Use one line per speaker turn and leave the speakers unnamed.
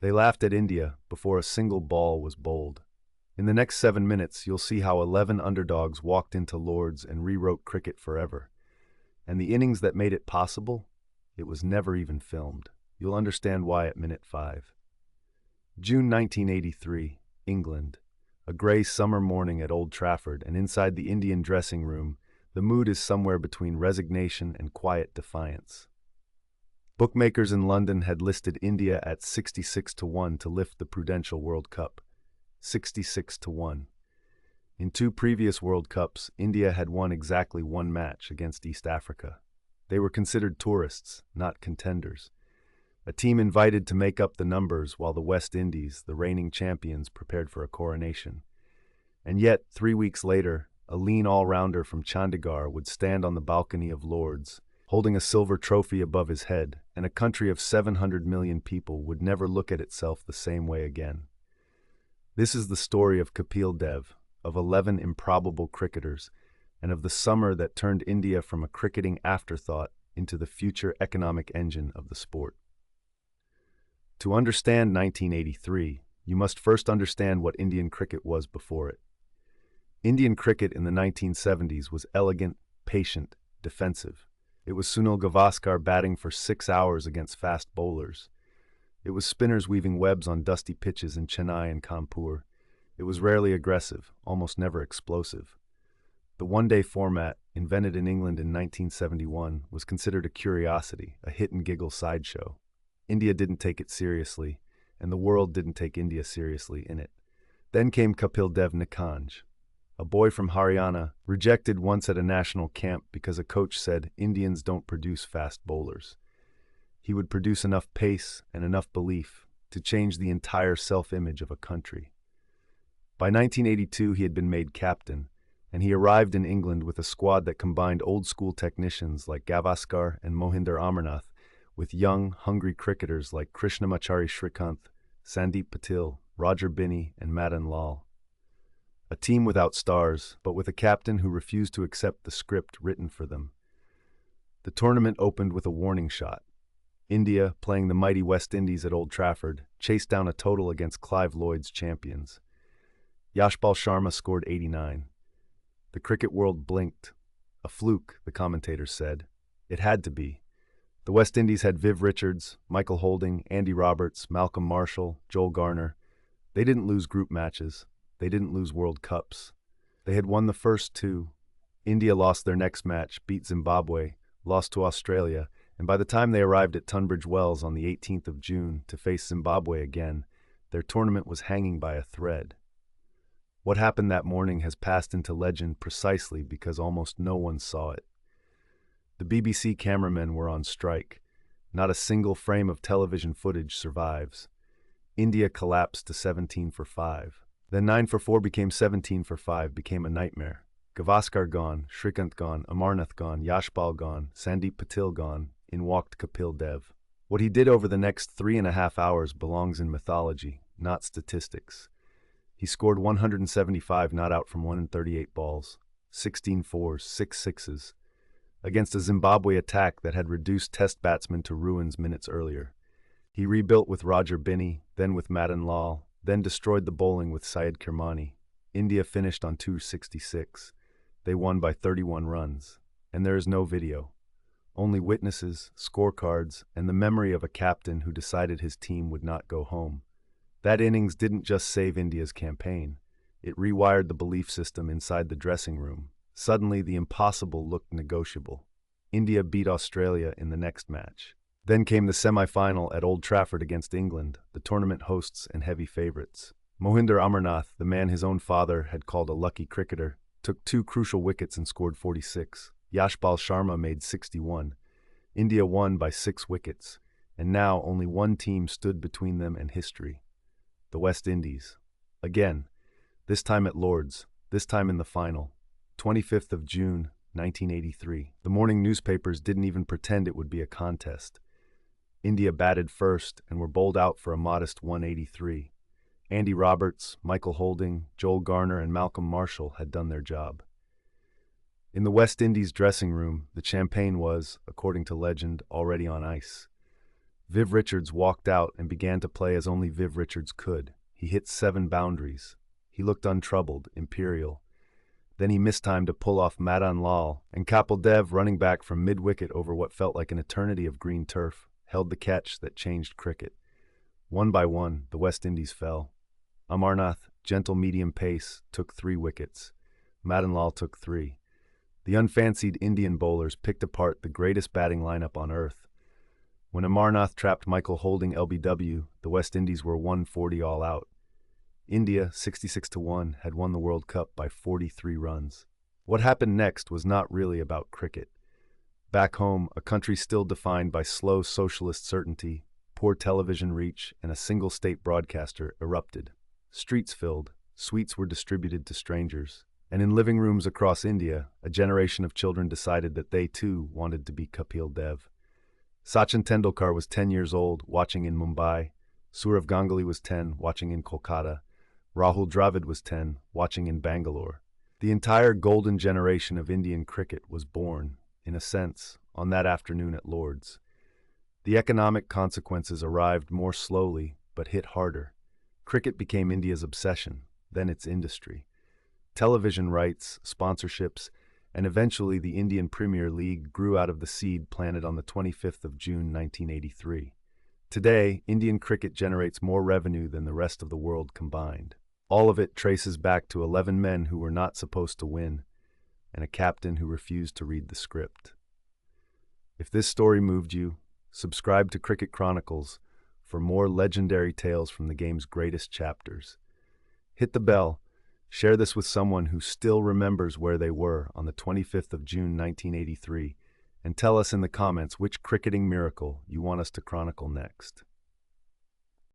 They laughed at India before a single ball was bowled. In the next 7 minutes, you'll see how 11 underdogs walked into Lord's and rewrote cricket forever. And the innings that made it possible? It was never even filmed. You'll understand why at minute 5. June 1983, England. A grey summer morning at Old Trafford, and inside the Indian dressing room, the mood is somewhere between resignation and quiet defiance. Bookmakers in London had listed India at 66-1 to lift the Prudential World Cup. 66-1. In 2 previous World Cups, India had won exactly 1 match against East Africa. They were considered tourists, not contenders. A team invited to make up the numbers while the West Indies, the reigning champions, prepared for a coronation. And yet, 3 weeks later, a lean all-rounder from Chandigarh would stand on the balcony of Lord's, holding a silver trophy above his head, and a country of 700 million people would never look at itself the same way again. This is the story of Kapil Dev, of 11 improbable cricketers, and of the summer that turned India from a cricketing afterthought into the future economic engine of the sport. To understand 1983, you must first understand what Indian cricket was before it. Indian cricket in the 1970s was elegant, patient, defensive. It was Sunil Gavaskar batting for 6 hours against fast bowlers. It was spinners weaving webs on dusty pitches in Chennai and Kanpur. It was rarely aggressive, almost never explosive. The one-day format, invented in England in 1971, was considered a curiosity, a hit-and-giggle sideshow. India didn't take it seriously, and the world didn't take India seriously in it. Then came Kapil Dev Nikanj, a boy from Haryana, rejected once at a national camp because a coach said Indians don't produce fast bowlers. He would produce enough pace and enough belief to change the entire self-image of a country. By 1982, he had been made captain, and he arrived in England with a squad that combined old-school technicians like Gavaskar and Mohinder Amarnath with young, hungry cricketers like Krishnamachari Srikanth, Sandeep Patil, Roger Binney, and Madan Lal. A team without stars, but with a captain who refused to accept the script written for them. The tournament opened with a warning shot. India, playing the mighty West Indies at Old Trafford, chased down a total against Clive Lloyd's champions. Yashpal Sharma scored 89. The cricket world blinked. A fluke, the commentators said. It had to be. The West Indies had Viv Richards, Michael Holding, Andy Roberts, Malcolm Marshall, Joel Garner. They didn't lose group matches. They didn't lose World Cups. They had won the first 2. India lost their next match, beat Zimbabwe, lost to Australia, and by the time they arrived at Tunbridge Wells on the 18th of June to face Zimbabwe again, their tournament was hanging by a thread. What happened that morning has passed into legend precisely because almost no one saw it. The BBC cameramen were on strike. Not a single frame of television footage survives. India collapsed to 17 for 5. Then 9 for 4 became 17 for 5, became a nightmare. Gavaskar gone, Srikanth gone, Amarnath gone, Yashpal gone, Sandeep Patil gone. In walked Kapil Dev. What he did over the next 3.5 hours belongs in mythology, not statistics. He scored 175 not out from 138 balls, 16 fours, 6 sixes, against a Zimbabwe attack that had reduced Test batsmen to ruins minutes earlier. He rebuilt with Roger Binney, then with Madan Lal, then destroyed the bowling with Syed Kirmani. India finished on 266. They won by 31 runs, and there is no video. Only witnesses, scorecards, and the memory of a captain who decided his team would not go home. That innings didn't just save India's campaign. It rewired the belief system inside the dressing room. Suddenly, the impossible looked negotiable. India beat Australia in the next match. Then came the semi-final at Old Trafford against England, the tournament hosts and heavy favourites. Mohinder Amarnath, the man his own father had called a lucky cricketer, took 2 crucial wickets and scored 46. Yashpal Sharma made 61. India won by 6 wickets, and now only one team stood between them and history. The West Indies. Again, this time at Lord's, this time in the final. 25th of June, 1983. The morning newspapers didn't even pretend it would be a contest. India batted first and were bowled out for a modest 183. Andy Roberts, Michael Holding, Joel Garner, and Malcolm Marshall had done their job. In the West Indies dressing room, the champagne was, according to legend, already on ice. Viv Richards walked out and began to play as only Viv Richards could. He hit 7 boundaries. He looked untroubled, imperial. Then he mistimed to pull off Madan Lal, and Kapil Dev, running back from mid-wicket over what felt like an eternity of green turf, held the catch that changed cricket. One by one, the West Indies fell. Amarnath, gentle medium pace, took 3 wickets. Madan Lal took 3. The unfancied Indian bowlers picked apart the greatest batting lineup on earth. When Amarnath trapped Michael Holding LBW, the West Indies were 140 all out. India, 66-1, had won the World Cup by 43 runs. What happened next was not really about cricket. Back home, a country still defined by slow socialist certainty, poor television reach, and a single state broadcaster erupted. Streets filled, sweets were distributed to strangers, and in living rooms across India, a generation of children decided that they too wanted to be Kapil Dev. Sachin Tendulkar was 10 years old, watching in Mumbai. Sourav Ganguly was 10, watching in Kolkata. Rahul Dravid was 10, watching in Bangalore. The entire golden generation of Indian cricket was born, in a sense, on that afternoon at Lord's. The economic consequences arrived more slowly, but hit harder. Cricket became India's obsession, then its industry. Television rights, sponsorships, and eventually the Indian Premier League grew out of the seed planted on the 25th of June 1983. Today, Indian cricket generates more revenue than the rest of the world combined. All of it traces back to 11 men who were not supposed to win, and a captain who refused to read the script. If this story moved you, subscribe to Cricket Chronicles for more legendary tales from the game's greatest chapters. Hit the bell, share this with someone who still remembers where they were on the 25th of June 1983, and tell us in the comments which cricketing miracle you want us to chronicle next.